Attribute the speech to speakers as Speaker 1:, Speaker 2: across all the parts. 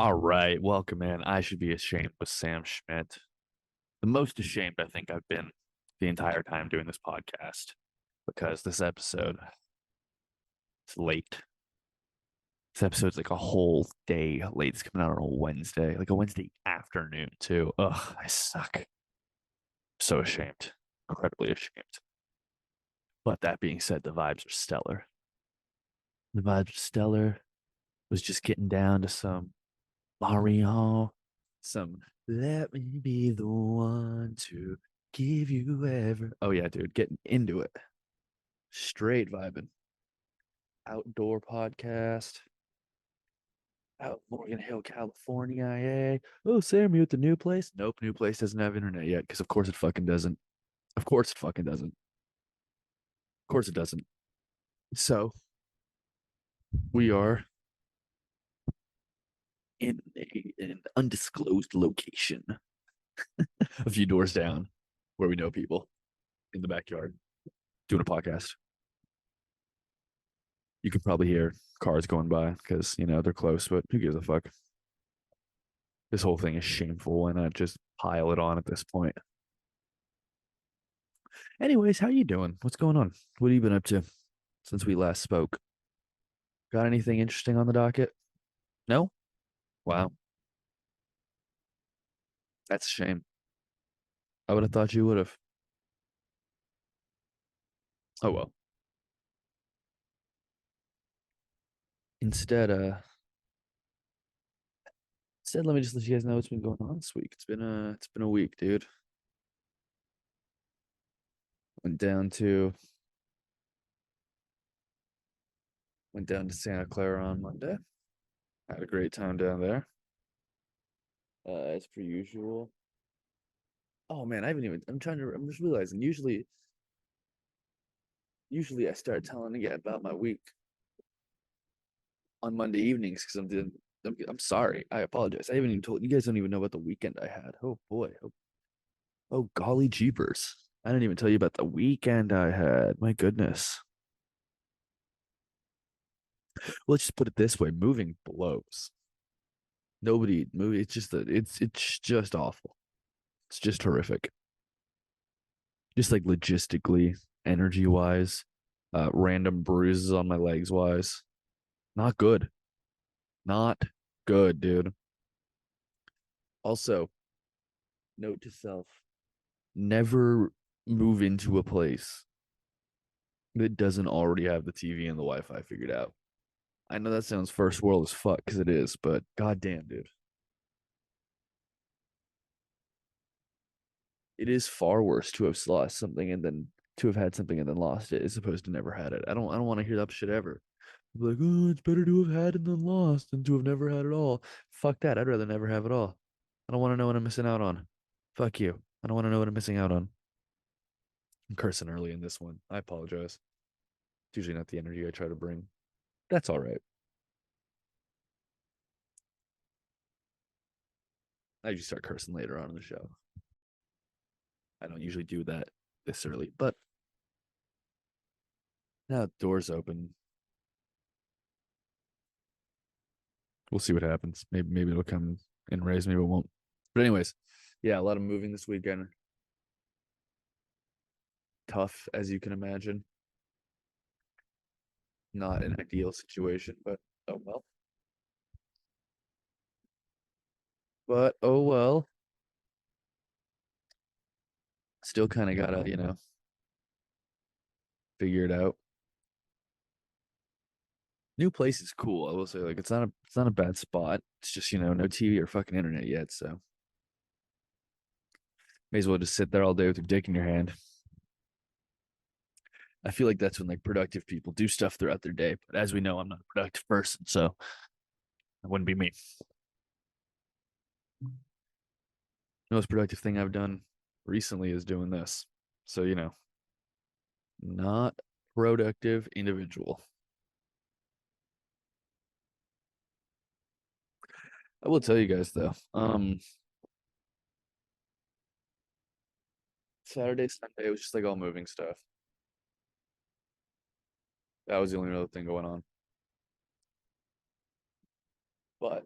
Speaker 1: All right, welcome in. I should be ashamed with Sam Schmidt. The most ashamed I think I've been the entire time doing this podcast because this episode is late. This episode's like a whole day late. It's coming out on a Wednesday, like a Wednesday afternoon too. Ugh, I suck. So ashamed, incredibly ashamed. But that being said, the vibes are stellar. The vibes are stellar. Was just getting down to some Mario, some let me be the one to give you ever. Oh yeah, dude, getting into it. Straight vibing. Outdoor podcast. Out Morgan Hill, California. Yay. Oh, Sam, you at the new place? Nope, new place doesn't have internet yet, because of course it fucking doesn't. Of course it fucking doesn't. Of course it doesn't. So we are in an undisclosed location, a few doors down, where we know people in the backyard doing a podcast. You could probably hear cars going by because, they're close, but who gives a fuck? This whole thing is shameful. Why not just pile it on at this point? Anyways, how you doing? What's going on? What have you been up to since we last spoke? Got anything interesting on the docket? No? Wow. That's a shame. I would have thought you would have. Oh well. Instead, let me just let you guys know what's been going on this week. It's been a week, dude. Went down to went down to Santa Clara on Monday. Had a great time down there. As per usual. Oh man, I haven't even. I'm just realizing. Usually I start telling you about my week on Monday evenings because I'm sorry. I apologize. I haven't even told you guys. Don't even know about the weekend I had. Oh boy. Oh golly jeepers. I didn't even tell you about the weekend I had. My goodness. Well, let's just put it this way: moving blows. Nobody move. It's just awful. It's just horrific. Just like logistically, energy wise, random bruises on my legs wise. Not good. Not good, dude. Also, note to self: never move into a place that doesn't already have the TV and the Wi-Fi figured out. I know that sounds first world as fuck because it is, but goddamn, dude, it is far worse to have lost something and then to have had something and then lost it as opposed to never had it. I don't want to hear that shit ever. Like, oh, it's better to have had and then lost than to have never had it all. Fuck that. I'd rather never have it all. I don't want to know what I'm missing out on. Fuck you. I don't want to know what I'm missing out on. I'm cursing early in this one. I apologize. It's usually not the energy I try to bring. That's all right. I usually start cursing later on in the show. I don't usually do that this early, but now the door's open. We'll see what happens. Maybe it'll come and raise, maybe it won't. But anyways, yeah, a lot of moving this weekend. Tough as you can imagine. Not an ideal situation, but oh well. But oh well. Still kind of gotta, figure it out. New place is cool. I will say, like, it's not a bad spot. It's just, no TV or fucking internet yet, so may as well just sit there all day with your dick in your hand. I feel like that's when like productive people do stuff throughout their day. But as we know, I'm not a productive person, so that wouldn't be me. The most productive thing I've done recently is doing this. So, not productive individual. I will tell you guys though. Saturday, Sunday, it was just like all moving stuff. That was the only other thing going on. But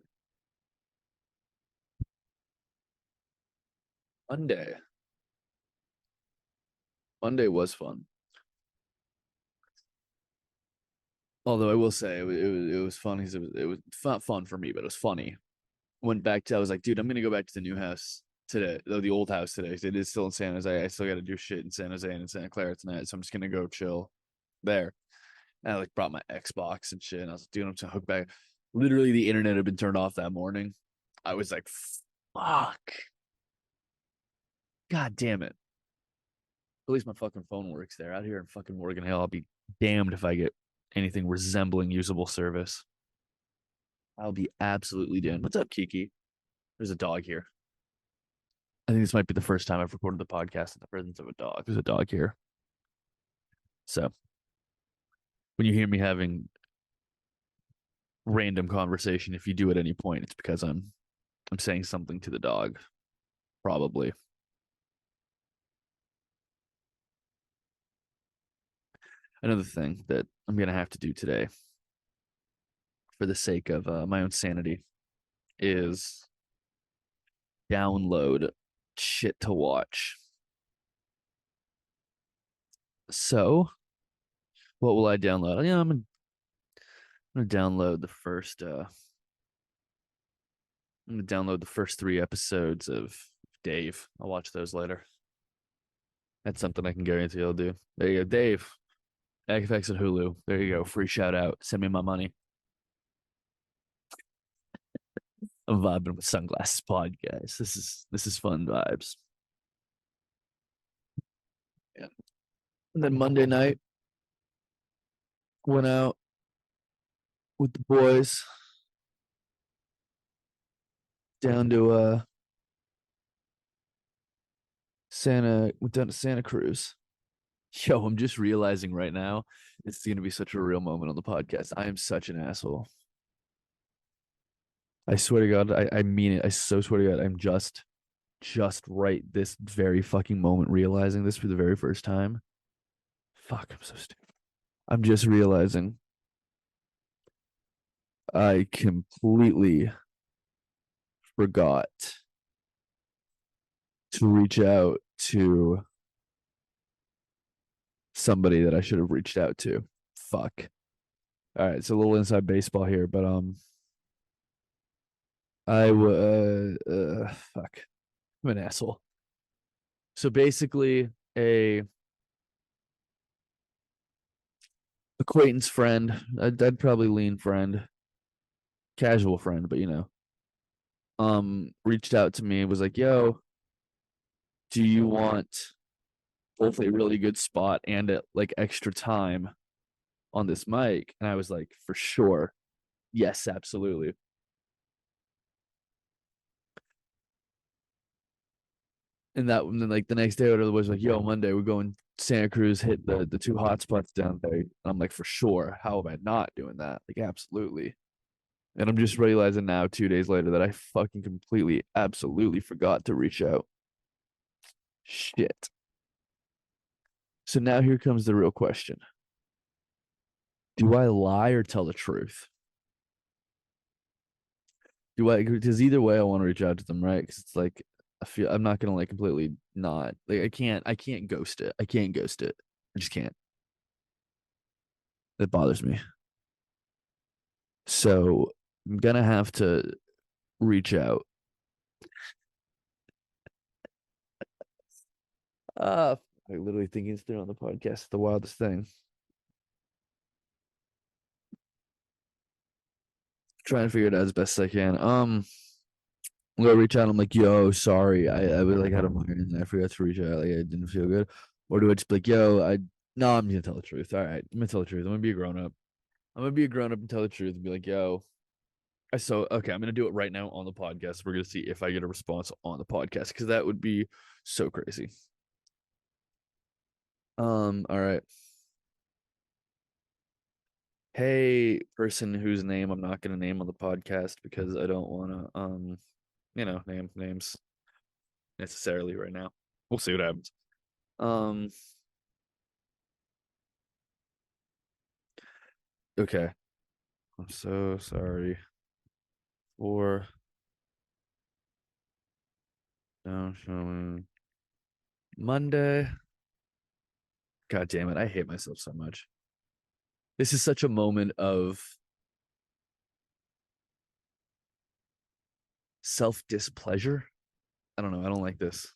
Speaker 1: Monday. Monday was fun. Although I will say it was fun because it was not fun for me, but it was funny. Went back to I was like, dude, I'm gonna go back to the new house today, the old house today. It is still in San Jose. I still got to do shit in San Jose and in Santa Clara tonight, so I'm just gonna go chill there. And I like brought my Xbox and shit, and I was like, dude, I'm just gonna hook back. Literally, the internet had been turned off that morning. I was like, fuck, god damn it. At least my fucking phone works there. Out here in fucking Morgan Hill, I'll be damned if I get anything resembling usable service. I'll be absolutely damned. What's up, Kiki? There's a dog here. I think this might be the first time I've recorded the podcast in the presence of a dog. There's a dog here. So when you hear me having random conversation, if you do at any point, it's because I'm saying something to the dog, probably. Another thing that I'm gonna have to do today, for the sake of my own sanity, is download shit to watch. So what will I download? Yeah, I'm gonna download the first. I'm gonna download the first 3 episodes of Dave. I'll watch those later. That's something I can guarantee I'll do. There you go, Dave. FX and Hulu. There you go. Free shout out. Send me my money. I'm vibing with Sunglasses Pod, guys. This is fun vibes. Yeah. And then Monday night went out with the boys down to went down to Santa Cruz. Yo, I'm just realizing right now it's gonna be such a real moment on the podcast. I am such an asshole. I swear to God, I mean it. I so swear to God, I'm just right this very fucking moment realizing this for the very first time. Fuck, I'm so stupid. I'm just realizing I completely forgot to reach out to somebody that I should have reached out to. Fuck. All right, it's a little inside baseball here, but fuck. I'm an asshole. So basically, a acquaintance friend, I'd probably lean friend, casual friend, but reached out to me and was like, "Yo, do you want both a really good spot and like extra time on this mic?" And I was like, "For sure, yes, absolutely." And then like the next day, or was like, "Yo, Monday we're going Santa Cruz, hit the 2 hotspots down there." And I'm like, "For sure, how am I not doing that? Like, absolutely." And I'm just realizing now, 2 days later, that I fucking completely, absolutely forgot to reach out. Shit. So now here comes the real question. Do I lie or tell the truth? Because either way I want to reach out to them, right? Because it's like I feel I'm not gonna like completely not like I can't ghost it. I can't ghost it. I just can't. That bothers me. So I'm gonna have to reach out. I literally thinking through on the podcast, the wildest thing. Trying to figure it out as best as I can. I'm gonna reach out. I'm like, yo, sorry, I was like had a migraine and I forgot to reach out. Like I didn't feel good. Or do I just be like, yo, no, I'm gonna tell the truth. All right, I'm gonna tell the truth. I'm gonna be a grown up. I'm gonna be a grown up and tell the truth and be like, yo, okay, I'm gonna do it right now on the podcast. We're gonna see if I get a response on the podcast because that would be so crazy. All right. Hey, person whose name I'm not gonna name on the podcast because I don't wanna name names necessarily right now. We'll see what happens. Um, okay. I'm so sorry for Now showing Monday. God damn it. I hate myself so much. This is such a moment of self displeasure. I don't know. I don't like this.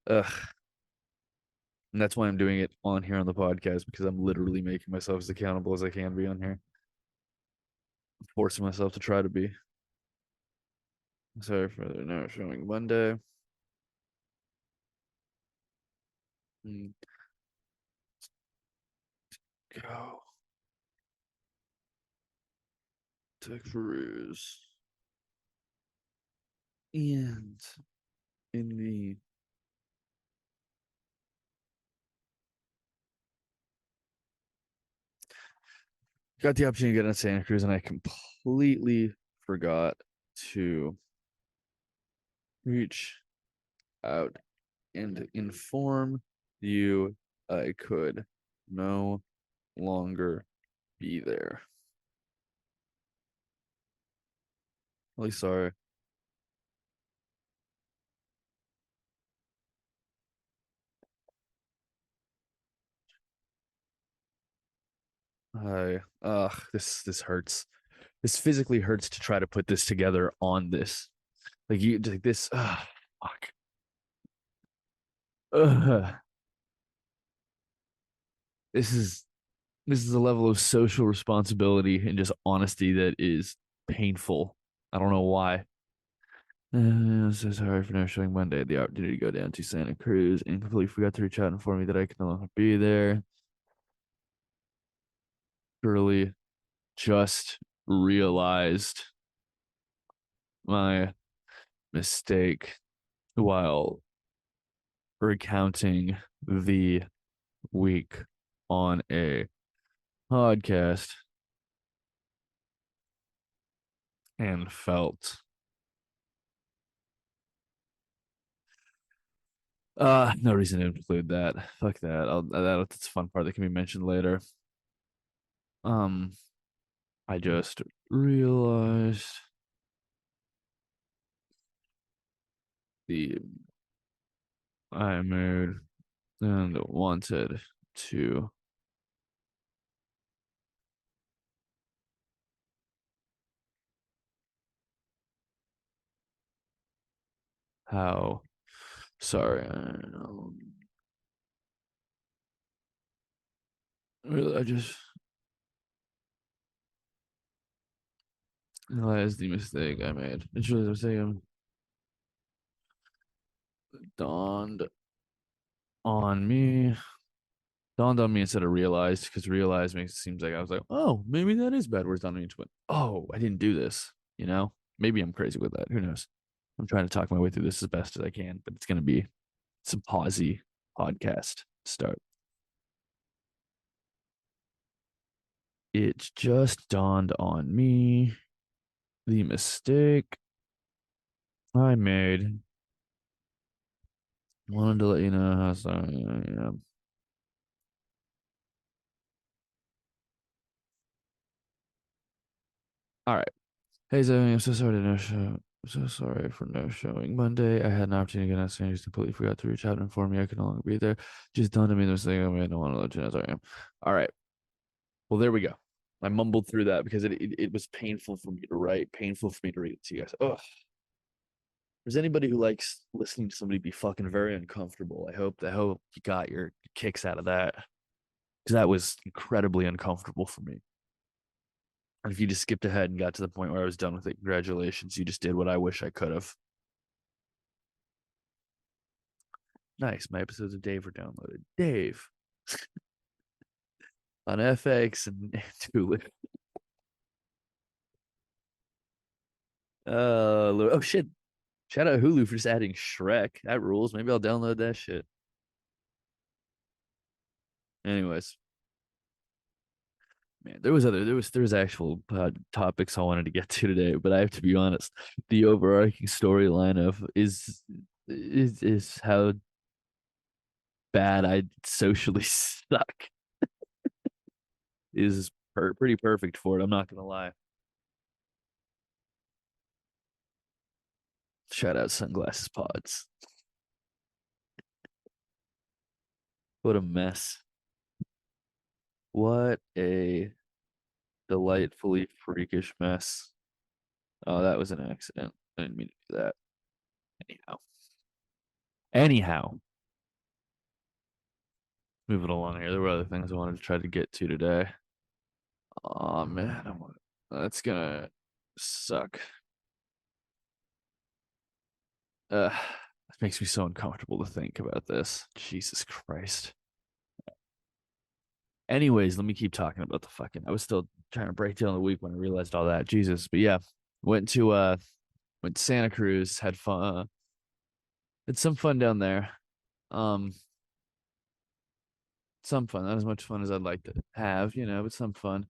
Speaker 1: Ugh. And that's why I'm doing it on here on the podcast because I'm literally making myself as accountable as I can be on here. I'm forcing myself to try to be. Sorry for the now showing Monday. Mm, Go to cruise. And in the got the opportunity to get on Santa Cruz and I completely forgot to reach out and inform you I could no longer be there. Really sorry. I this hurts. This physically hurts to try to put this together on this. Like you like this fuck. Ugh. This is this is a level of social responsibility and just honesty that is painful. I don't know why. I'm so sorry for not showing Monday the opportunity to go down to Santa Cruz and completely forgot to reach out and inform me that I can no longer be there. Surely just realized my mistake while recounting the week on a podcast and felt no reason to include that. Fuck that. That's a fun part that can be mentioned later. Um I just realized the I made and wanted to how sorry I just realized the mistake I made. It's really a mistake dawned on me. Dawned on me instead of realized because realized makes it seems like I was like, oh, maybe that is bad words on me. But oh, I didn't do this. You know, maybe I'm crazy with that. Who knows? I'm trying to talk my way through this as best as I can, but it's gonna be some pausey podcast start. It just dawned on me the mistake I made. Wanted to let you know how sorry I am. All right. Hey Zoe, I'm so sorry to no show. I'm so sorry for no showing Monday. I had an opportunity to get on stage, just completely forgot to reach out and inform me I could no longer be there. Just dawned on me the mistake I made. I don't want to let you know. Sorry, I am. All right. Well, there we go. I mumbled through that because it was painful for me to write, painful for me to read it to you guys. Oh, there's anybody who likes listening to somebody be fucking very uncomfortable. I hope you got your kicks out of that because that was incredibly uncomfortable for me. And if you just skipped ahead and got to the point where I was done with it, congratulations. You just did what I wish I could have. Nice. My episodes of Dave were downloaded. Dave on FX and Hulu. Oh shit. Shout out Hulu for just adding Shrek. That rules. Maybe I'll download that shit. Anyways, man, there was actual topics I wanted to get to today, but I have to be honest. The overarching storyline of is how bad I socially suck is pretty perfect for it. I'm not gonna lie. Shout out Sunglasses Pods. What a mess. What a delightfully freakish mess. Oh, that was an accident. I didn't mean to do that. Anyhow. Anyhow, moving along here. There were other things I wanted to try to get to today. Oh man, that's gonna suck. It makes me so uncomfortable to think about this. Jesus Christ. Anyways, let me keep talking about the fucking. I was still trying to break down the week when I realized all that. Jesus, but yeah, went to Santa Cruz, had fun, had some fun down there. Um, some fun, not as much fun as I'd like to have, but some fun.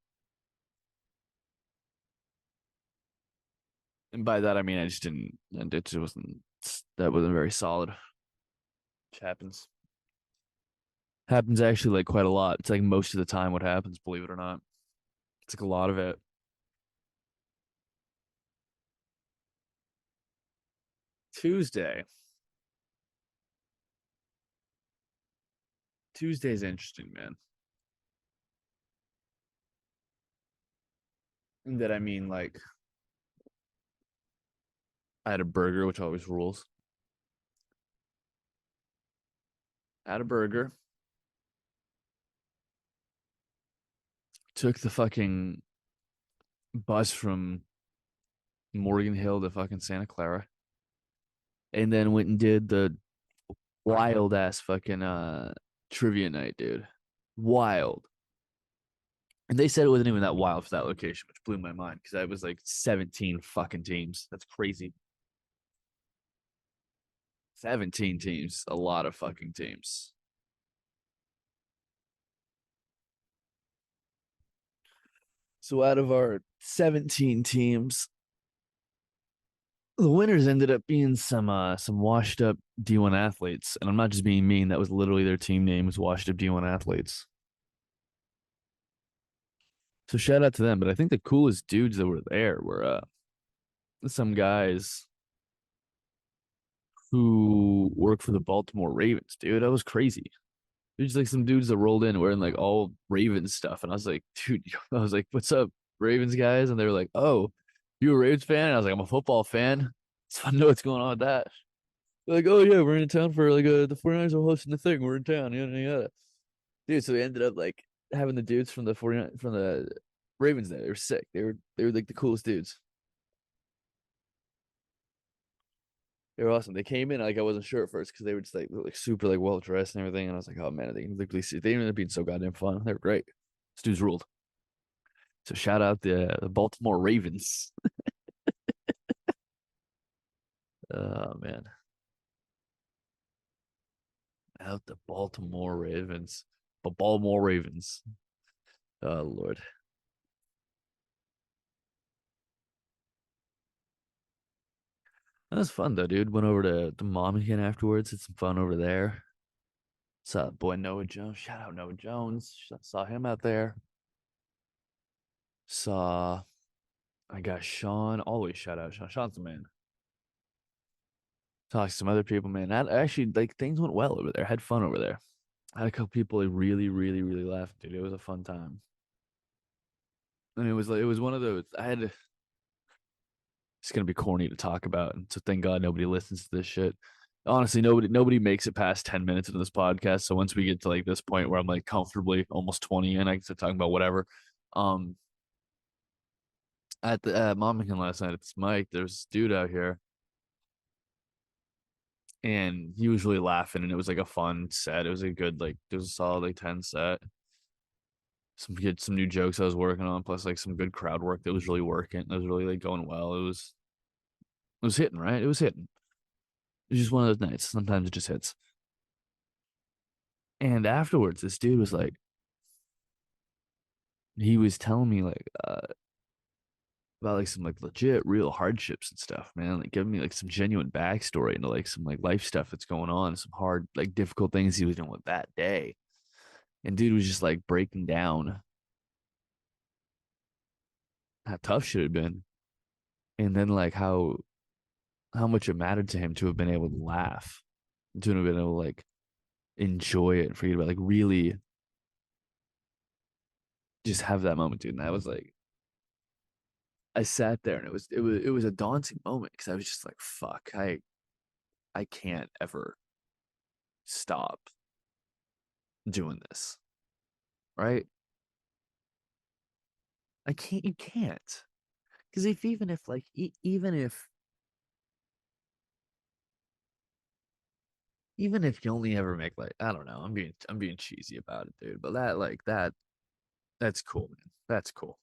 Speaker 1: And by that I mean I just didn't, and it just wasn't. That wasn't very solid. Which happens actually like quite a lot. It's like most of the time what happens, believe it or not. It's like a lot of it. Tuesday. Tuesday's interesting, man. And that I mean, like, I had a burger, which always rules. I had a burger. Took the fucking bus from Morgan Hill to fucking Santa Clara. And then went and did the wild ass fucking trivia night, dude. Wild. And they said it wasn't even that wild for that location, which blew my mind because I was like 17 fucking teams. That's crazy. 17 teams, a lot of fucking teams. So out of our 17 teams, the winners ended up being some washed up D1 athletes. And I'm not just being mean, that was literally their team name was washed up D1 athletes. So shout out to them. But I think the coolest dudes that were there were some guys who work for the Baltimore Ravens, dude. That was crazy. There's like some dudes that rolled in wearing like all Ravens stuff, and I was like, dude, I was like, what's up, Ravens guys? And they were like, oh, you a Ravens fan? And I was like, I'm a football fan. It's fun to know what's going on with that. They're like, oh yeah, we're in town for like the 49ers are hosting the thing. We're in town, yada yada. Dude, so we ended up like having the dudes from the 49 from the Ravens there. They were sick. They were like the coolest dudes. They were awesome. They came in like I wasn't sure at first because they were just like super like well dressed and everything. And I was like, oh man, they can literally see. They ended up being so goddamn fun. They were great. This dude's ruled. So shout out the Baltimore Ravens. Oh man, out the Baltimore Ravens. But Baltimore Ravens. Oh Lord. That was fun though, dude. Went over to Mom again afterwards. Had some fun over there. Saw boy Noah Jones. Shout out Noah Jones. Saw him out there. Saw I got Sean. Always shout out Sean. Sean's the man. Talked to some other people, man. I actually like things went well over there. Had fun over there. I had a couple people like really, really, really laughed, dude. It was a fun time. And it was one of those I had to, it's gonna be corny to talk about. And so thank God nobody listens to this shit. Honestly, nobody makes it past 10 minutes into this podcast. So once we get to like this point where I'm like comfortably almost 20 and I can start talking about whatever. Um at the Mommington last night at this mic, there's this dude out here and he was really laughing and it was like a fun set. It was a good like it was a solid like 10 set. Some new jokes I was working on, plus like some good crowd work that was really working. It was really like going well. It was hitting, right? It was hitting. It was just one of those nights. Sometimes it just hits. And afterwards, this dude was like, he was telling me like about like some like legit real hardships and stuff, man. Like giving me like some genuine backstory into like some like life stuff that's going on, some hard, like difficult things he was doing with that day. And dude was just like breaking down how tough shit had been. And then like how how much it mattered to him to have been able to laugh, to have been able to like enjoy it and forget about like really just have that moment, dude. And I was like, I sat there and it was a daunting moment because I was just like, fuck, I can't ever stop doing this, right? I can't. You can't because if even if like even if you only ever make like I don't know, I'm being cheesy about it, dude. But that like that's cool, man. That's cool.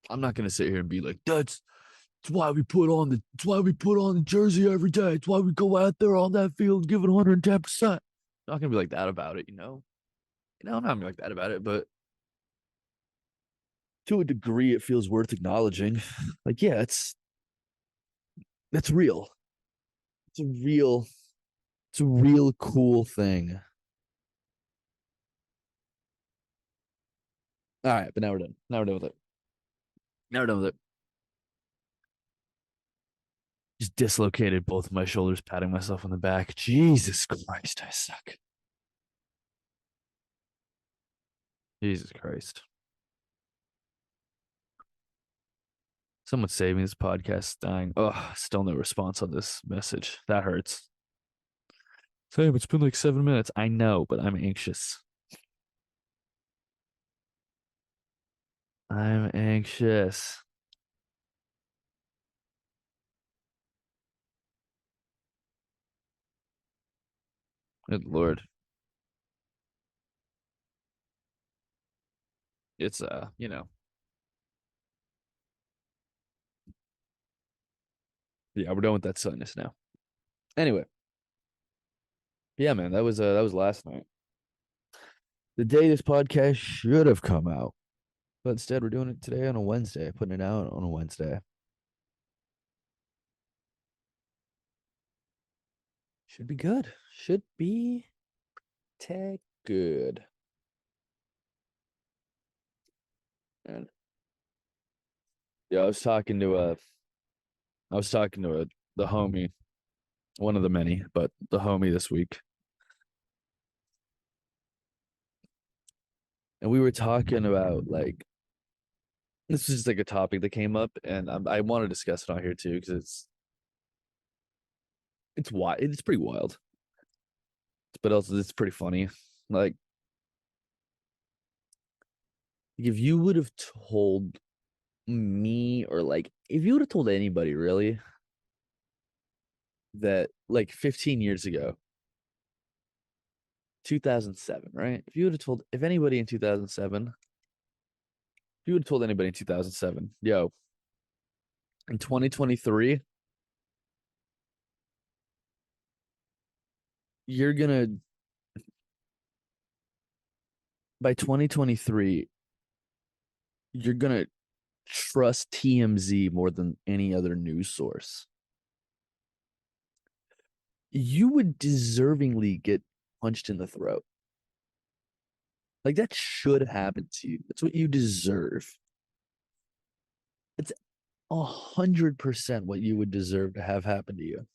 Speaker 1: I'm not gonna sit here and be like, that's why we put on the jersey every day. It's why we go out there on that field and give it 110%. I'm not gonna be like that about it, you know. I'm not gonna be like that about it, but to a degree, it feels worth acknowledging. Like, yeah, that's real. It's a real, it's a real cool thing. All right, but now we're done. Now we're done with it. Now we're done with it. Just dislocated both of my shoulders, patting myself on the back. Jesus Christ, I suck. Jesus Christ. Someone save me. This podcast is dying. Oh, still no response on this message. That hurts. Sam, it's been like 7 minutes. I know, but I'm anxious. I'm anxious. Good Lord. It's yeah, we're done with that silliness now. Anyway, yeah, man, that was last night. The day this podcast should have come out. But instead we're doing it today on a Wednesday, putting it out on a Wednesday. Should be good. Should be tech good. And yeah, I was talking to the homie, one of the many, but the homie this week. And we were talking about like this is just like a topic that came up, and I want to discuss it on here too because it's wild. It's pretty wild, but also it's pretty funny. Like if you would have told me, or like if you would have told anybody really that like 15 years ago, 2007, right? If anybody in 2007, if you would have told anybody in 2007, yo, in 2023, you're gonna by 2023, you're gonna trust TMZ more than any other news source. You would deservingly get punched in the throat. Like that should happen to you. That's what you deserve. It's 100% what you would deserve to have happen to you.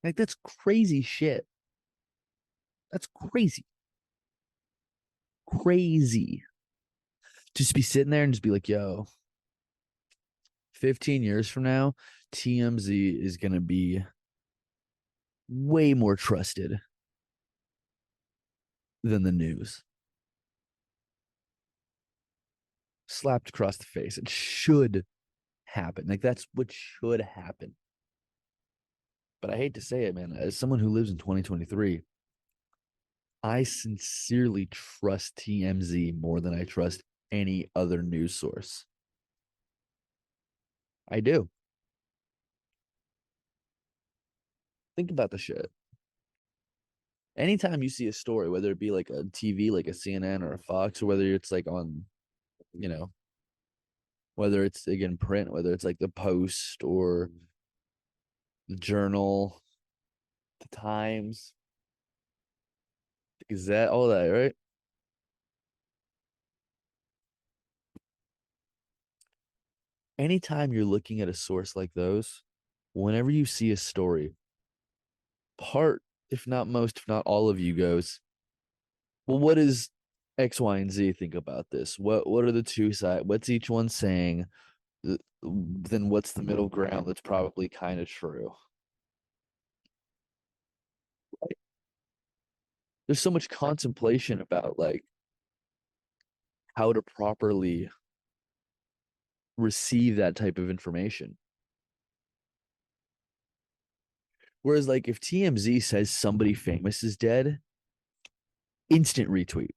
Speaker 1: Like that's crazy shit. That's crazy. Crazy. Just be sitting there and just be like, yo, 15 years from now, TMZ is going to be way more trusted than the news. Slapped across the face. It should happen. Like that's what should happen. But I hate to say it, man. As someone who lives in 2023, I sincerely trust TMZ more than I trust any other news source. I do. Think about the shit. Anytime you see a story, whether it be like a TV, like a CNN or a Fox, or whether it's like on, you know, whether it's again print, whether it's like the Post or the Journal, the Times, the Gazette, all that, right? anytime you're looking at a source like those, whenever you see a story, part, if not most, if not all of you goes, well, what does X, Y, and Z think about this? What are the two sides? What's each one saying? Then what's the middle ground that's probably kind of true? There's so much contemplation about like how to properly receive that type of information. Whereas, like, if TMZ says somebody famous is dead, instant retweet.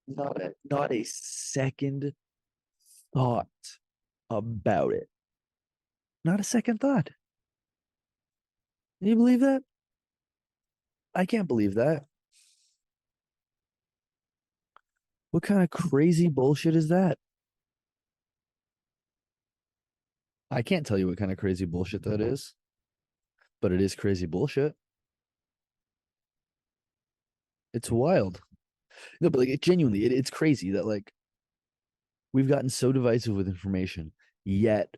Speaker 1: Not a second thought about it. Not a second thought. Can you believe that? I can't believe that. What kind of crazy bullshit is that? I can't tell you what kind of crazy bullshit that is, but it is crazy bullshit. It's wild. No, but like it genuinely, it's crazy that like we've gotten so divisive with information, yet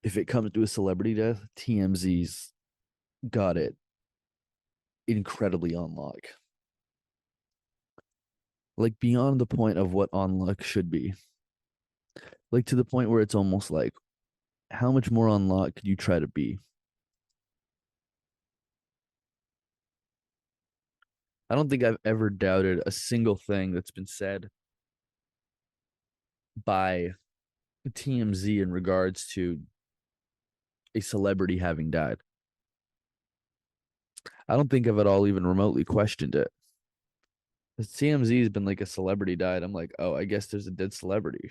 Speaker 1: if it comes to a celebrity death, TMZ's got it incredibly on lock. Like beyond the point of what on lock should be. Like to the point where it's almost like, how much more on lock could you try to be? I don't think I've ever doubted a single thing that's been said by TMZ in regards to a celebrity having died. I don't think I've at all even remotely questioned it. TMZ has been like a celebrity died. I'm like, oh, I guess there's a dead celebrity.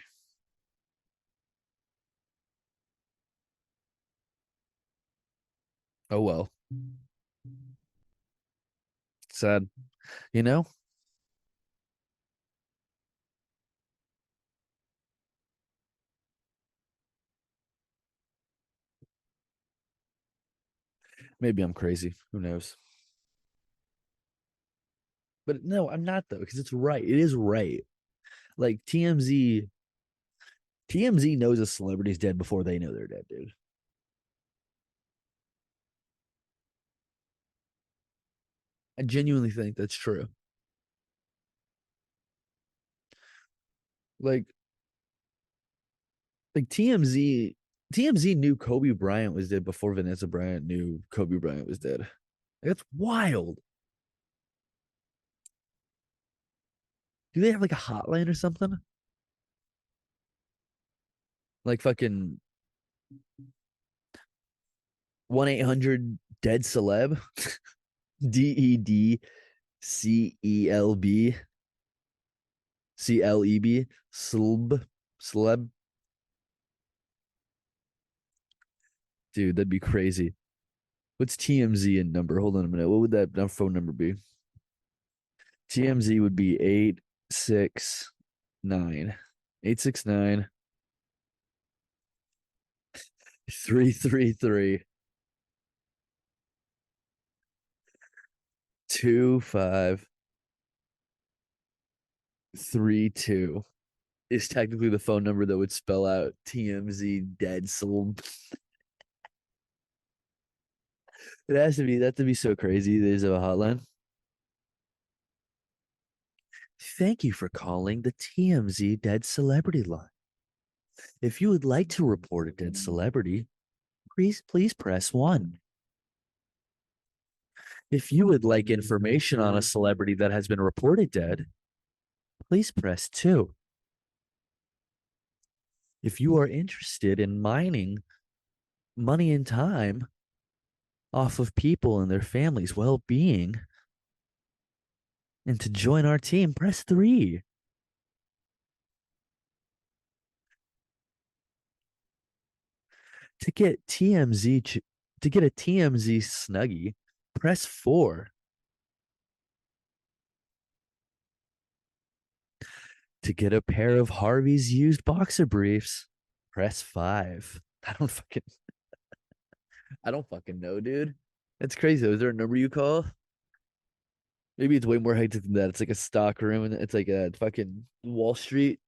Speaker 1: Oh well, sad. You know, maybe I'm crazy. Who knows? But no, I'm not though, because it's right. It is right. Like TMZ knows a celebrity's dead before they know they're dead, dude. I genuinely think that's true. Like like TMZ knew Kobe Bryant was dead before Vanessa Bryant knew Kobe Bryant was dead. That's wild. Do they have like a hotline or something? Like fucking 1-800 dead celeb? DEDCELB celeb. Dude, that'd be crazy. What's TMZ in number? Hold on a minute. What would that phone number be? TMZ would be 869 869 333 2532 is technically the phone number that would spell out TMZ dead soul. It has to be that to be so crazy. There's a hotline. Thank you for calling the TMZ dead celebrity line. If you would like to report a dead celebrity, please press 1. If you would like information on a celebrity that has been reported dead, please press 2. If you are interested in mining money and time off of people and their families' well being, and to join our team, press 3. To get to get a TMZ snuggie, press 4. To get a pair of Harvey's used boxer briefs, press 5. I don't fucking know, dude. That's crazy. Is there a number you call? Maybe it's way more hectic than that. It's like a stock room and it's like a fucking Wall Street.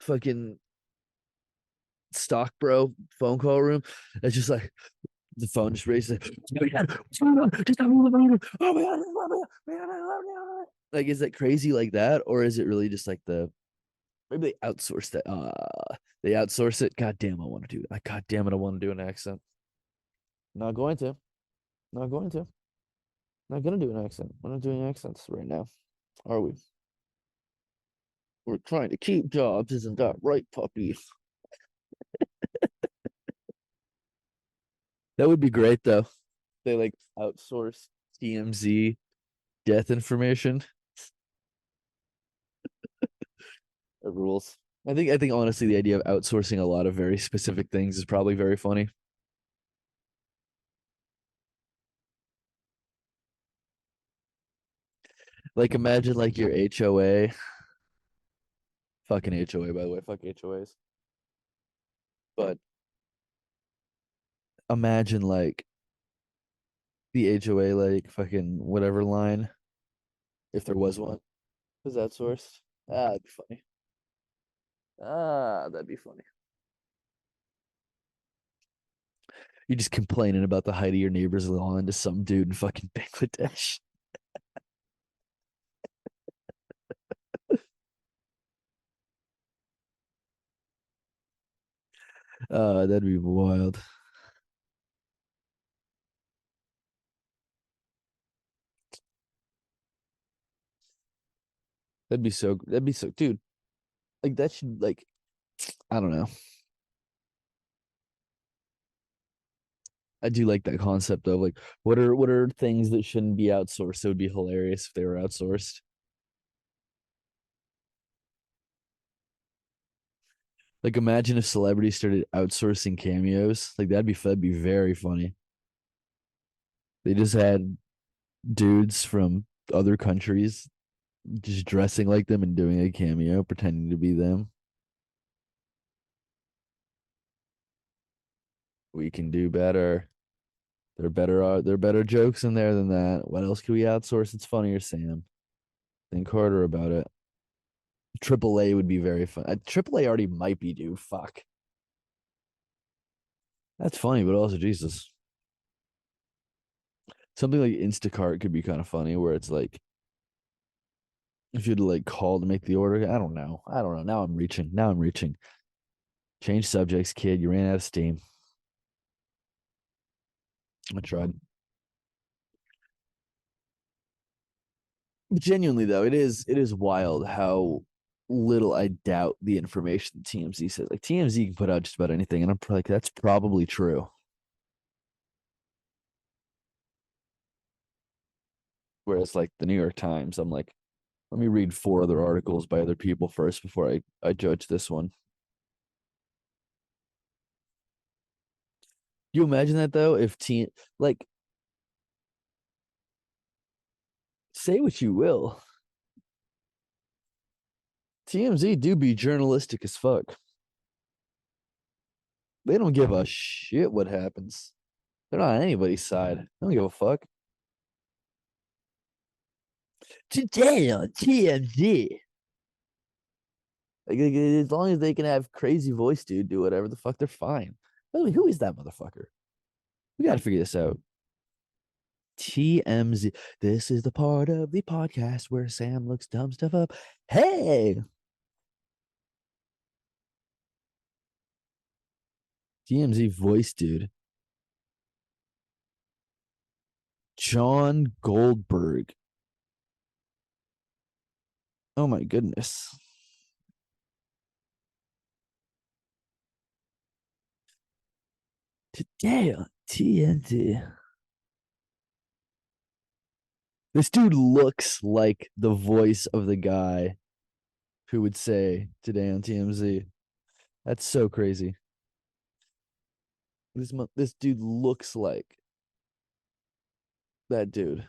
Speaker 2: fucking stock bro phone call room. It's just like the phone just raises. Oh my God, what's going on? Just oh my God, oh my God, oh my God, oh my God. Like, is that crazy like that, or is it really just like the maybe they outsource that? They outsource it. God damn, I want to do it. God damn it, I want to do an accent. Not going to. Not going to. Not gonna do an accent. We're not doing accents right now, are we? We're trying to keep jobs, isn't that right, puppy? That would be great though. They like outsource TMZ death information. It rules. I think honestly the idea of outsourcing a lot of very specific things is probably very funny. Like imagine like your HOA, fucking HOA by the way, fuck HOAs. But imagine like the HOA like fucking whatever line, if there was one, was outsourced. That'd be funny. That'd be funny. You're just complaining about the height of your neighbor's lawn to some dude in fucking Bangladesh. That'd be wild. That'd be so, dude. Like that should like, I don't know. I do like that concept of like, what are things that shouldn't be outsourced? It would be hilarious if they were outsourced. Like, imagine if celebrities started outsourcing cameos. Like that'd be very funny. They just had dudes from other countries just dressing like them and doing a cameo, pretending to be them. We can do better. There are better jokes in there than that. What else can we outsource? It's funnier, Sam. Think harder about it. AAA would be very fun. AAA already might be due. Fuck. That's funny, but also Jesus. Something like Instacart could be kind of funny, where it's like if you'd like call to make the order. I don't know. I don't know. Now I'm reaching. Now I'm reaching. Change subjects, kid. You ran out of steam. I tried. Genuinely though, it is wild how little I doubt the information TMZ says. Like TMZ can put out just about anything, and I'm like, that's probably true. Whereas like the New York Times, I'm like, let me read four other articles by other people first before I judge this one. You imagine that though? If team like say what you will, TMZ do be journalistic as fuck. They don't give a shit what happens. They're not on anybody's side. They don't give a fuck. Today on TMZ. Like, as long as they can have crazy voice dude do whatever the fuck, they're fine. By the way, who is that motherfucker? We gotta figure this out. TMZ. This is the part of the podcast where Sam looks dumb stuff up. Hey, TMZ voice dude. John Goldberg. Oh my goodness. Today on TNT. This dude looks like the voice of the guy who would say today on TMZ. That's so crazy. This dude looks like that dude.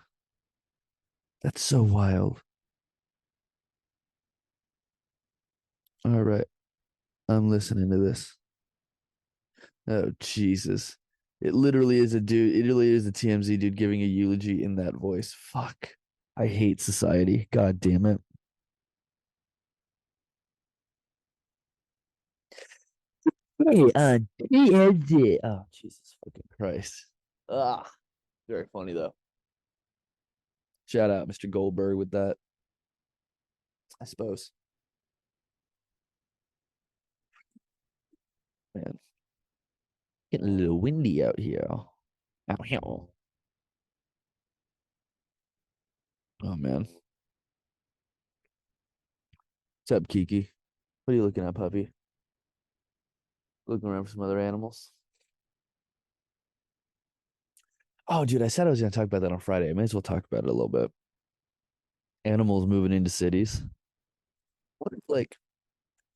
Speaker 2: That's so wild. All right, I'm listening to this. Oh Jesus. It literally is a dude. It literally is a TMZ dude giving a eulogy in that voice. Fuck. I hate society. God damn it. Hey, TNT. Oh, Jesus fucking Christ. Ah, very funny though. Shout out Mr. Goldberg with that, I suppose. Man, getting a little windy out here. Out here. Oh man. What's up, Kiki? What are you looking at, puppy? Looking around for some other animals? Oh, dude, I said I was gonna talk about that on Friday. I may as well talk about it a little bit. Animals moving into cities. What if, like,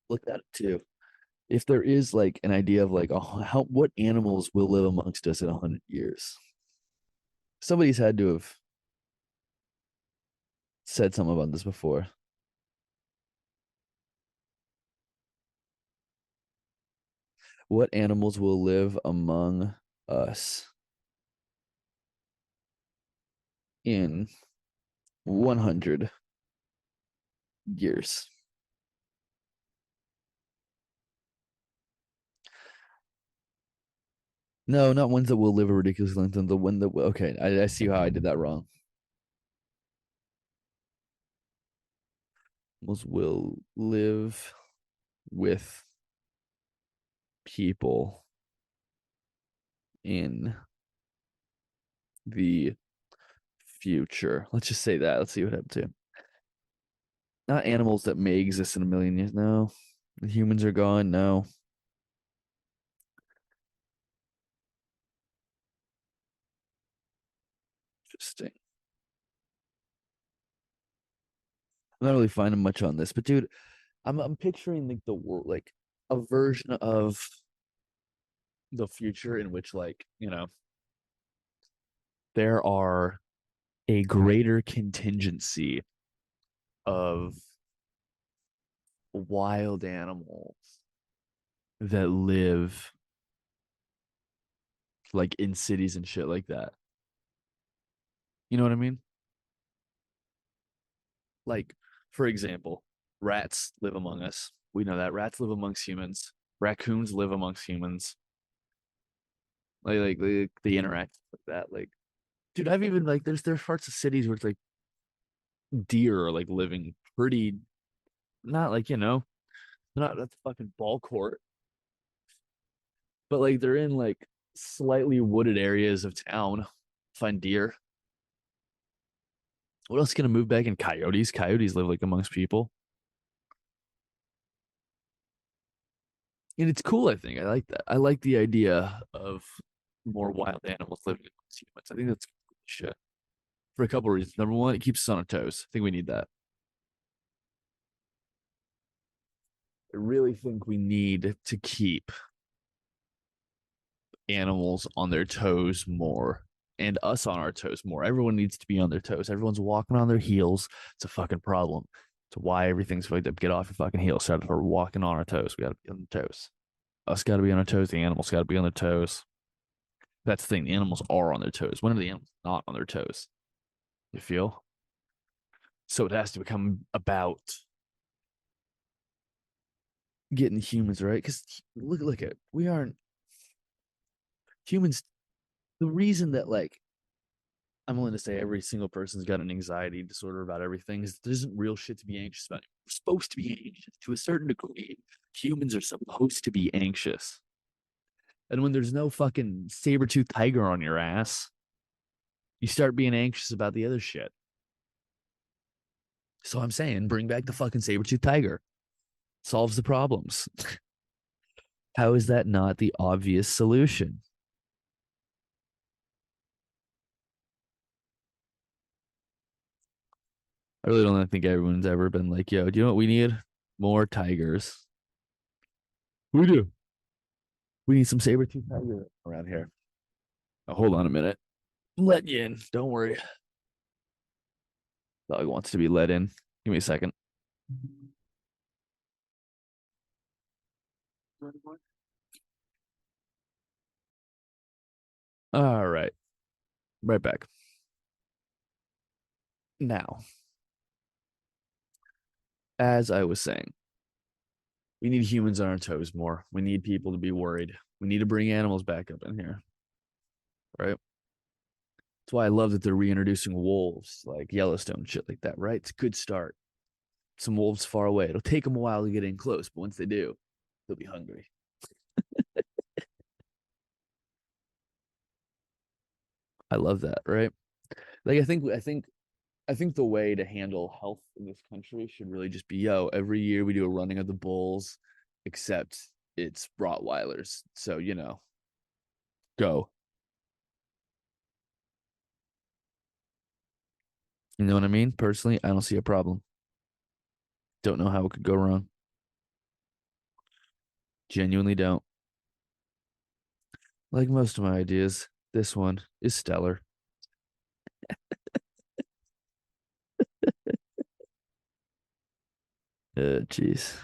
Speaker 2: look at it too. If there is like an idea of like, oh, how what animals will live amongst us in 100 years? Somebody's had to have said something about this before. What animals will live among us in 100 years? No, not ones that will live a ridiculous length. The one that will, okay, I see how I did that wrong. Animals will live with people in the future. Let's just say that. Let's see what happens to not animals that may exist in a million years. No. The humans are gone. No. Interesting. I'm not really finding much on this, but dude, I'm picturing like the world, like a version of the future in which, like, there are a greater contingency of wild animals that live like in cities and shit like that. You know what I mean? Like, for example, rats live among us. We know that rats live amongst humans. Raccoons live amongst humans. Like they interact like that. Like, dude, I've even like there's parts of cities where it's like deer are like living pretty, not like not at the fucking ball court, but like they're in like slightly wooded areas of town. Find deer. What else gonna move back in coyotes? Coyotes live like amongst people. And it's cool. I think I like that. I like the idea of more wild animals living amongst humans. I think that's shit for a couple of reasons. Number one, it keeps us on our toes. I think we need that. I really think we need to keep animals on their toes more and us on our toes more. Everyone needs to be on their toes. Everyone's walking on their heels. It's a fucking problem. It's why everything's fucked up. Get off your fucking heels. Start walking on our toes. We got to be on the toes. Us got to be on our toes. The animals got to be on their toes. That's the thing. The animals are on their toes. When are the animals not on their toes? You feel? So it has to become about getting humans right. Because look at we aren't humans. The reason that like I'm willing to say every single person's got an anxiety disorder about everything is there isn't real shit to be anxious about. We're supposed to be anxious to a certain degree. Humans are supposed to be anxious. And when there's no fucking saber-tooth tiger on your ass, you start being anxious about the other shit. So I'm saying bring back the fucking saber-tooth tiger. Solves the problems. How is that not the obvious solution? I really don't think everyone's ever been like, yo, do you know what we need? More tigers. We do. We need some saber-tooth tiger around here. Oh, hold on a minute. I'm letting you in. Don't worry. Dog wants to be let in. Give me a second. All right. Right back. Now, as I was saying, We need humans on our toes more. We need people to be worried. We need to bring animals back up in here, right? That's why I love that they're reintroducing wolves like Yellowstone, shit like that, right? It's a good start. Some wolves far away. It'll take them a while to get in close, but once they do, they'll be hungry. I love that, right? Like I think the way to handle health in this country should really just be, yo, every year we do a running of the bulls, except it's Rottweilers. So, go. You know what I mean? Personally, I don't see a problem. Don't know how it could go wrong. Genuinely don't. Like most of my ideas, this one is stellar. Jeez.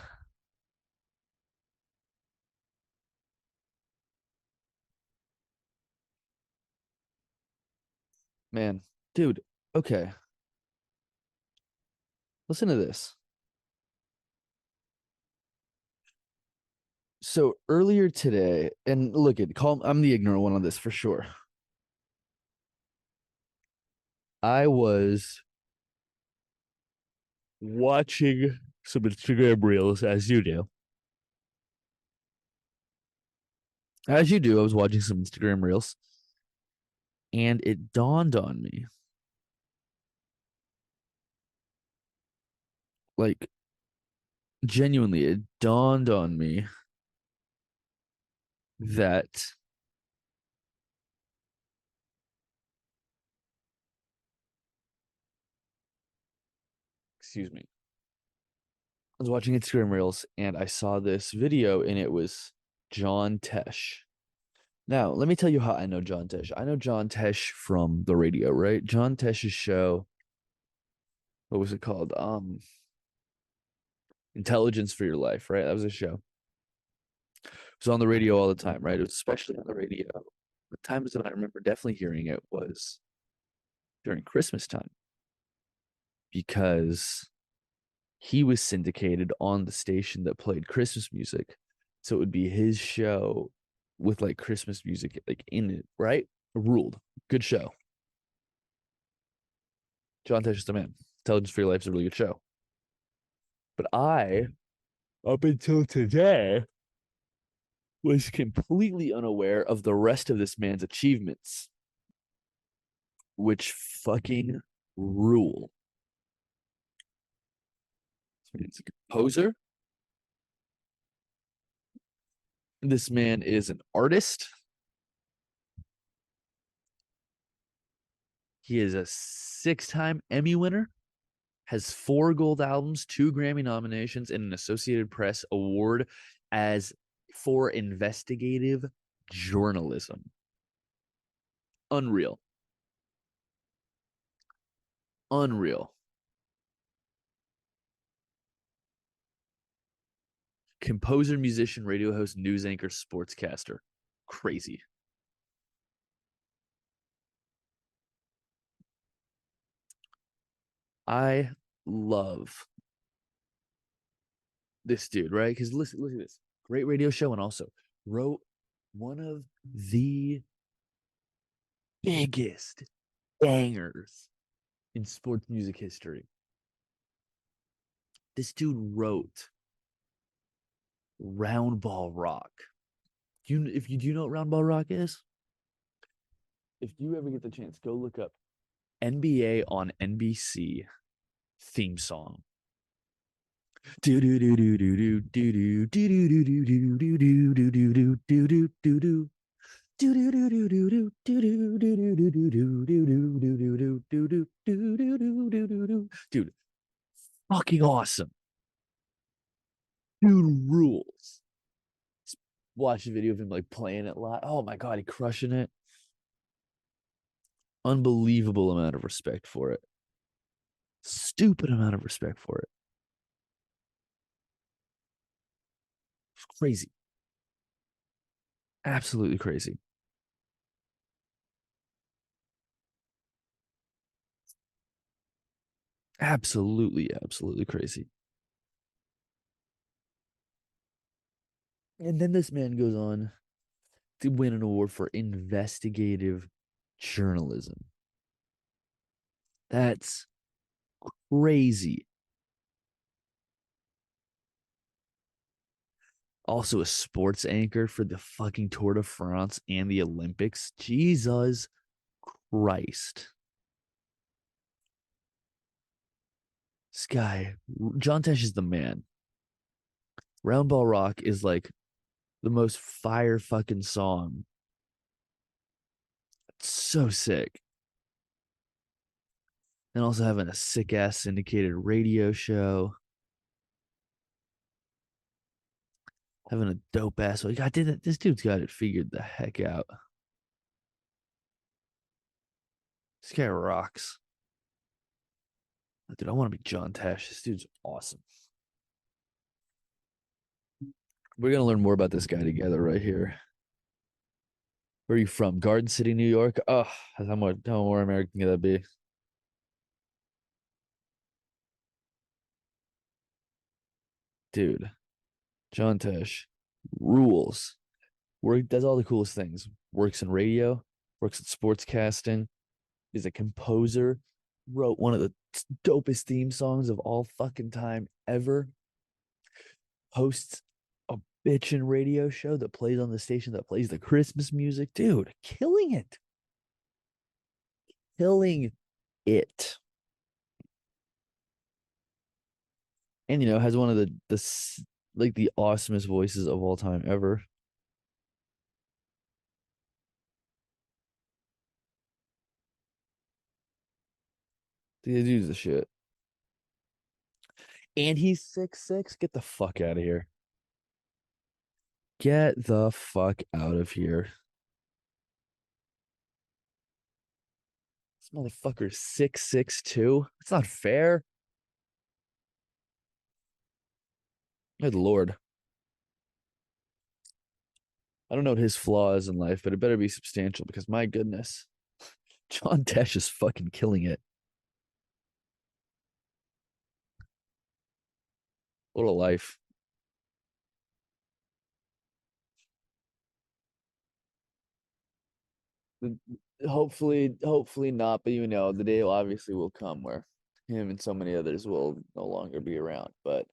Speaker 2: Man, dude, okay. Listen to this. So earlier today, and look at call I'm the ignorant one on this for sure. I was watching some Instagram reels as you do. As you do, I was watching some Instagram reels and it dawned on me like genuinely it dawned on me that excuse me. I was watching Instagram reels and I saw this video and it was John Tesh. Now, let me tell you how I know John Tesh. I know John Tesh from the radio, right? John Tesh's show, what was it called? Intelligence for Your Life, right? That was a show. It was on the radio all the time, right? It was especially on the radio. The times that I remember definitely hearing it was during Christmas time because he was syndicated on the station that played Christmas music. So it would be his show with like Christmas music like in it, right? Ruled. Good show. John Tesh is the man. Intelligence for Your Life is a really good show. But I, up until today, was completely unaware of the rest of this man's achievements, which fucking rule. He's a composer. This man is an artist. He is a 6-time Emmy winner, has 4 gold albums, 2 Grammy nominations, and an Associated Press award as for investigative journalism. Unreal. Unreal. Composer, musician, radio host, news anchor, sportscaster. Crazy. I love this dude, right? Because listen to this. Great radio show and also wrote one of the biggest bangers in sports music history. This dude wrote Round Ball Rock. If you do know what Round Ball Rock is, if you ever get the chance, go look up NBA on NBC theme song. Do do do do do do do do do do do do do do do do do do. Dude, fucking awesome. Dude rules. Watch a video of him like playing it live. Oh my god, he crushing it. Unbelievable amount of respect for it. Stupid amount of respect for it. It's crazy. Absolutely crazy. Absolutely, absolutely crazy. And then this man goes on to win an award for investigative journalism. That's crazy. Also a sports anchor for the fucking Tour de France and the Olympics. Jesus Christ. This guy, John Tesh is the man. Roundball Rock is like the most fire fucking song. It's so sick. And also having a sick ass syndicated radio show. Having a dope ass. Like, I did it. This dude's got it figured the heck out. This guy rocks. Dude, I want to be John Tesh. This dude's awesome. We're gonna learn more about this guy together right here. Where are you from? Garden City, New York. Oh, how more American can that be? Dude, John Tesh rules. Does all the coolest things. Works in radio, works in sportscasting, is a composer, wrote one of the dopest theme songs of all fucking time ever. Hosts a bitchin' radio show that plays on the station that plays the Christmas music. Dude, killing it. Killing it. And has one of the awesomest voices of all time ever. The dude's the shit. And he's 6'6". Get the fuck out of here. Get the fuck out of here. This motherfucker's 6'6" too. It's not fair. Good Lord. I don't know what his flaw is in life, but it better be substantial because my goodness, John Tesh is fucking killing it. What a life. Hopefully not, but the day obviously will come where him and so many others will no longer be around. But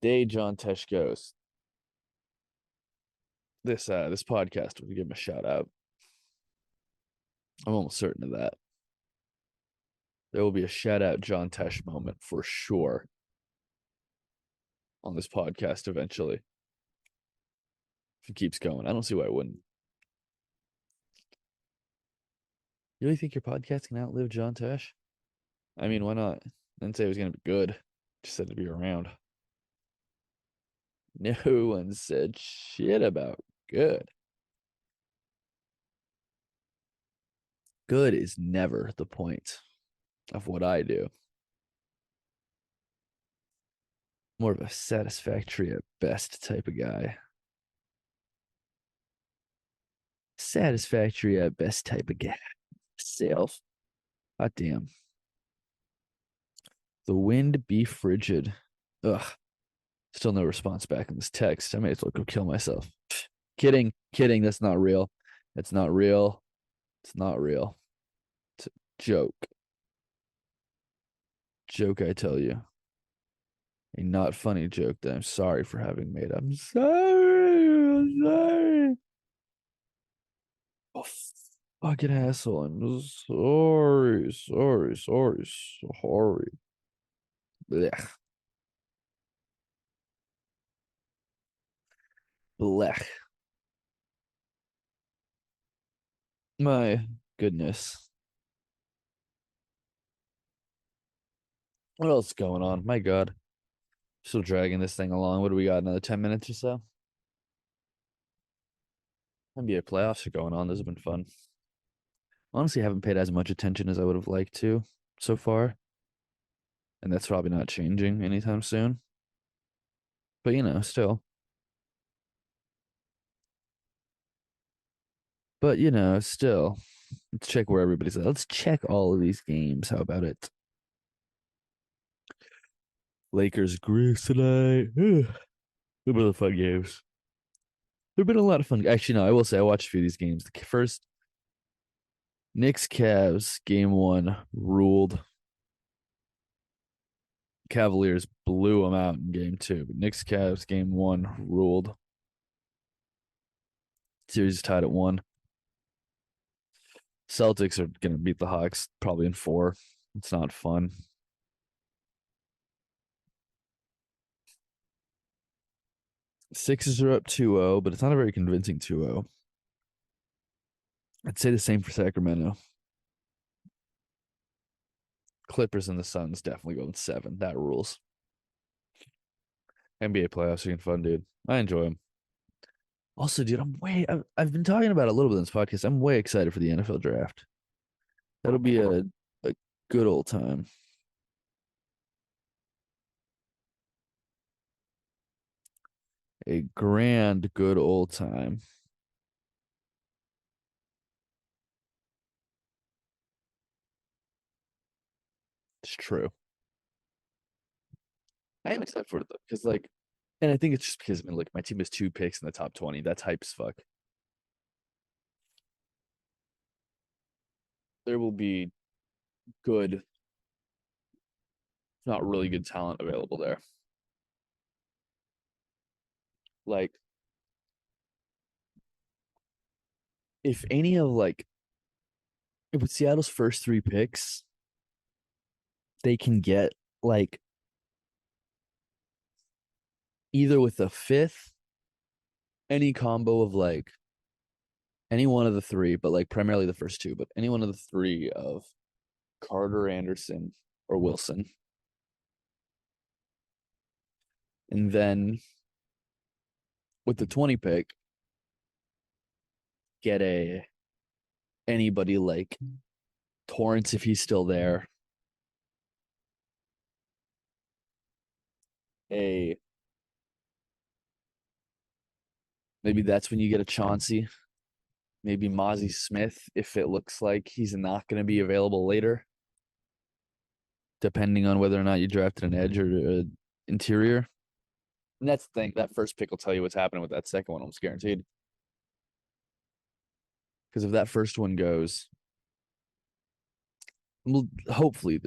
Speaker 2: day John Tesh goes, this podcast will give him a shout out. I'm almost certain of that. There will be a shout out John Tesh moment for sure on this podcast eventually. If it keeps going, I don't see why it wouldn't. You really think your podcast can outlive John Tesh? I mean, why not? I didn't say it was going to be good. Just said to be around. No one said shit about good. Good is never the point of what I do. More of a satisfactory at best type of guy. Satisfactory at best type of guy. Self. God damn. The wind be frigid. Ugh. Still no response back in this text. I may as well go kill myself. Kidding. That's not real. It's not real. It's not real. It's a joke. Joke, I tell you. A not funny joke that I'm sorry for having made. I'm sorry. Oh, fucking asshole. I'm sorry. Blech. Blech. My goodness. What else is going on? My God. Still dragging this thing along. What do we got? Another 10 minutes or so? NBA playoffs are going on. Those have been fun. Honestly, I haven't paid as much attention as I would have liked to so far. And that's probably not changing anytime soon. But still. But still. Let's check where everybody's at. Let's check all of these games. How about it? Lakers Greece tonight. They've been fun games. There've been a lot of fun. Actually, no, I will say I watched a few of these games. The first Knicks Cavs game one ruled. Cavaliers blew them out in game two. But Knicks Cavs game one ruled. Series is tied at 1. Celtics are gonna beat the Hawks probably in 4. It's not fun. Sixers are up 2-0, but it's not a very convincing 2-0. I'd say the same for Sacramento. Clippers and the Suns definitely going 7. That rules. NBA playoffs are getting fun, dude. I enjoy them. Also, dude, I've been talking about it a little bit in this podcast. I'm way excited for the NFL draft. That'll be a good old time. A grand good old time. It's true. I am excited for it though, because like, and I think it's just because I mean, look, my team has 2 picks in the top 20. That's hype as fuck. There will be good, not really good talent available there. Like, if any of like, if with Seattle's first 3 picks, they can get like either with the 5th, any combo of like any one of the 3, but like primarily the first 2, but any one of the 3 of Carter, Anderson, or Wilson. And then with the 20 pick, get anybody like Torrance if he's still there. Maybe that's when you get a Chauncey. Maybe Mozzie Smith if it looks like he's not going to be available later, depending on whether or not you drafted an edge or an interior. And that's the thing. That first pick will tell you what's happening with that second one, almost guaranteed. Because if that first one goes, well, hopefully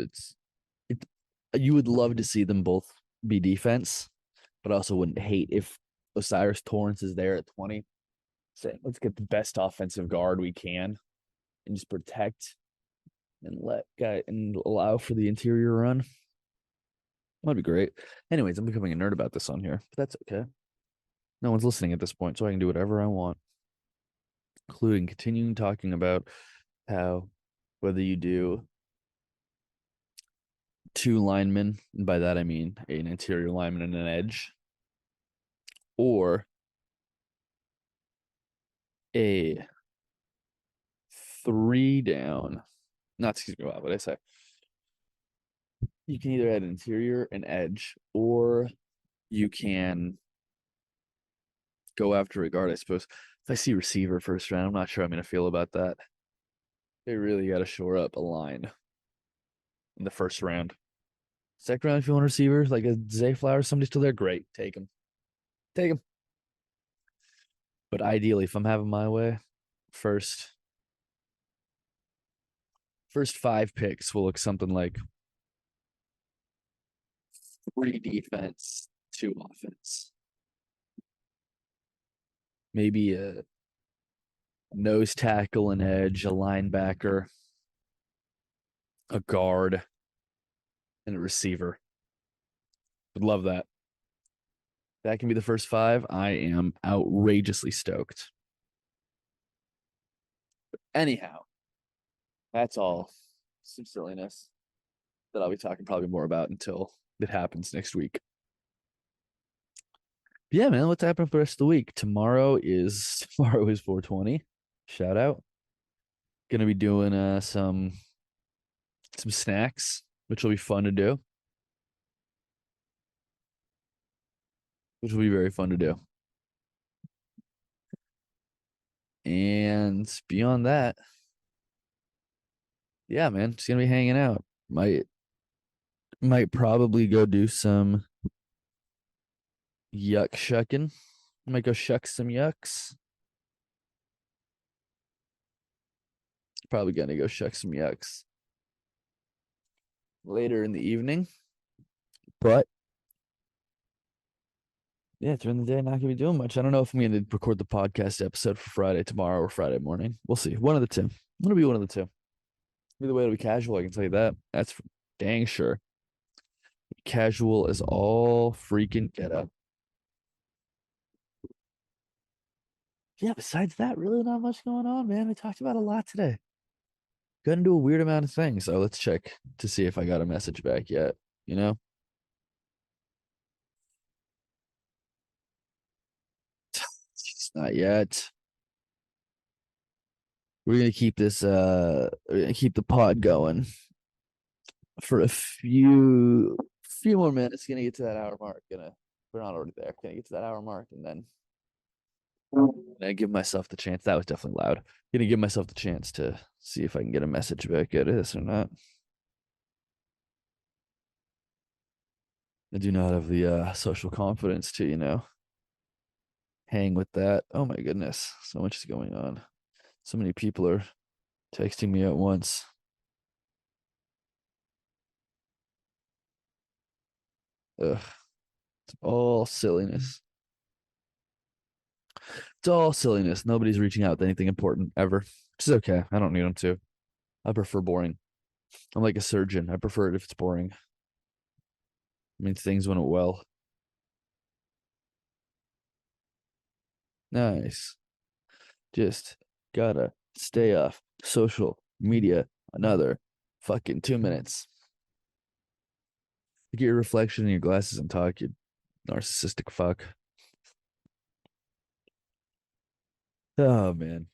Speaker 2: you would love to see them both be defense, but I also wouldn't hate if Osiris Torrance is there at 20. Say, let's get the best offensive guard we can and just protect and allow for the interior run. That'd be great. Anyways, I'm becoming a nerd about this on here, but that's okay. No one's listening at this point, so I can do whatever I want, including continuing talking about how whether you do 2 linemen, and by that I mean an interior lineman and an edge, or a 3 down. Not excuse me, what I say. You can either add interior and edge, or you can go after a guard, I suppose. If I see receiver first round, I'm not sure I'm going to feel about that. They really got to shore up a line in the first round. Second round, if you want receivers like a Zay Flowers, somebody still there, great. Take him. Take him. But ideally, if I'm having my way, first 5 picks will look something like 3 defense, 2 offense. Maybe a nose tackle, an edge, a linebacker, a guard, and a receiver. Would love that. That can be the first 5. I am outrageously stoked. But anyhow, that's all some silliness that I'll be talking probably more about until it happens next week. Yeah, man, what's happening for the rest of the week? Tomorrow is 420. Shout out. Gonna be doing some snacks, which will be fun to do. Which will be very fun to do. And beyond that, yeah, man, just gonna be hanging out. Might probably go do some yuck shucking. I might go shuck some yucks. Probably gonna go shuck some yucks later in the evening. But yeah, during the day, not gonna be doing much. I don't know if I'm gonna record the podcast episode for Friday tomorrow or Friday morning. We'll see. One of the two. It'll be one of the two. Either way, it'll be casual. I can tell you that. That's for dang sure. Casual as all freaking get up. Yeah, besides that, really not much going on, man. We talked about a lot today. Got into a weird amount of things. So let's check to see if I got a message back yet. You know? It's not yet. We're gonna keep this we're gonna keep the pod going for a few more minutes. Gonna get to that hour mark. We're not already there. Gonna get to that hour mark and then I give myself the chance. That was definitely loud. Gonna give myself the chance to see if I can get a message back at this or not. I do not have the social confidence to, hang with that. Oh my goodness. So much is going on. So many people are texting me at once. Ugh. It's all silliness. It's all silliness. Nobody's reaching out with anything important ever, which is okay. I don't need them to. I prefer boring. I'm like a surgeon. I prefer it if it's boring. I mean, things went well. Nice. Just gotta stay off social media another fucking 2 minutes. Look at your reflection in your glasses and talk, you narcissistic fuck. Oh man.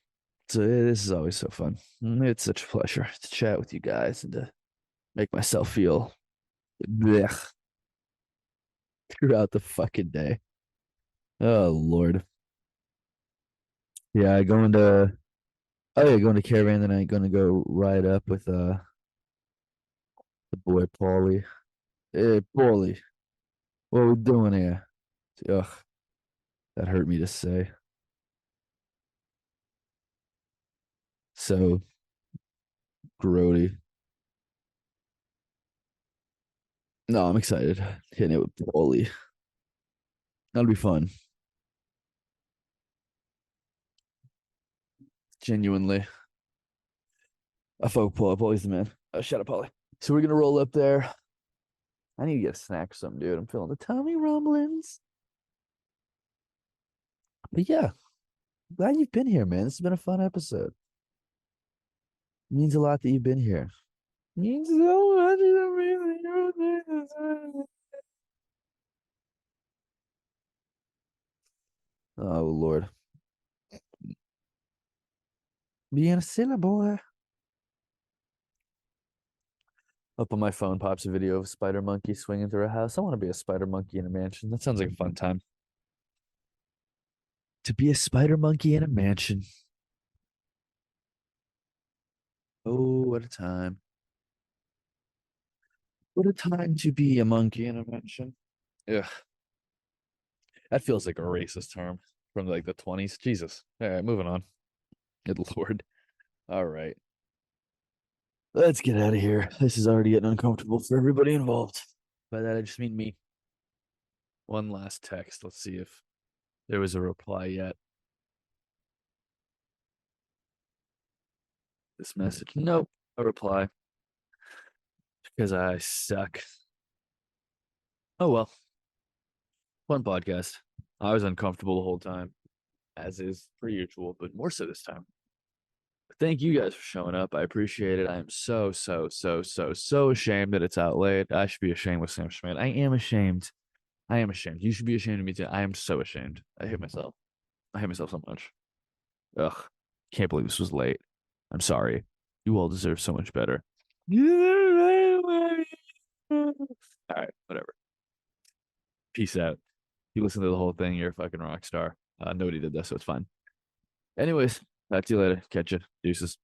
Speaker 2: So this is always so fun. It's such a pleasure to chat with you guys and to make myself feel blech throughout the fucking day. Oh Lord. Yeah, going to caravan tonight, gonna go ride up with the boy Paulie. Hey Paulie, what we doing here? Ugh, that hurt me to say. So grody. No, I'm excited. Hitting it with Paulie. That'll be fun. Genuinely. I fuck with Paulie. Paulie's the man. Shut up, Paulie. So we're gonna roll up there. I need to get a snack or something, dude. I'm feeling the tummy rumblings. But yeah, glad you've been here, man. This has been a fun episode. It means a lot that you've been here. It means so much to me. Oh Lord. Being a silly boy. Up on my phone pops a video of a spider monkey swinging through a house. I want to be a spider monkey in a mansion. That sounds like a fun time. To be a spider monkey in a mansion. Oh, what a time. What a time to be a monkey in a mansion. Ugh. That feels like a racist term from like the 20s. Jesus. All right, moving on. Good Lord. All right. Let's get out of here. This is already getting uncomfortable for everybody involved. By that, I just mean me. One last text. Let's see if there was a reply yet. This message. Nope. A reply. Because I suck. Oh well. Fun podcast. I was uncomfortable the whole time, as is per usual, but more so this time. But thank you guys for showing up. I appreciate it. I am so ashamed that it's out late. I should be ashamed with Sam Schmidt. I am ashamed. I am ashamed. You should be ashamed of me too. I am so ashamed. I hate myself. I hate myself so much. Ugh. Can't believe this was late. I'm sorry. You all deserve so much better. All right, whatever. Peace out. You listen to the whole thing, you're a fucking rock star. Nobody did this, so it's fine. Anyways, talk to you later. Catch you. Deuces.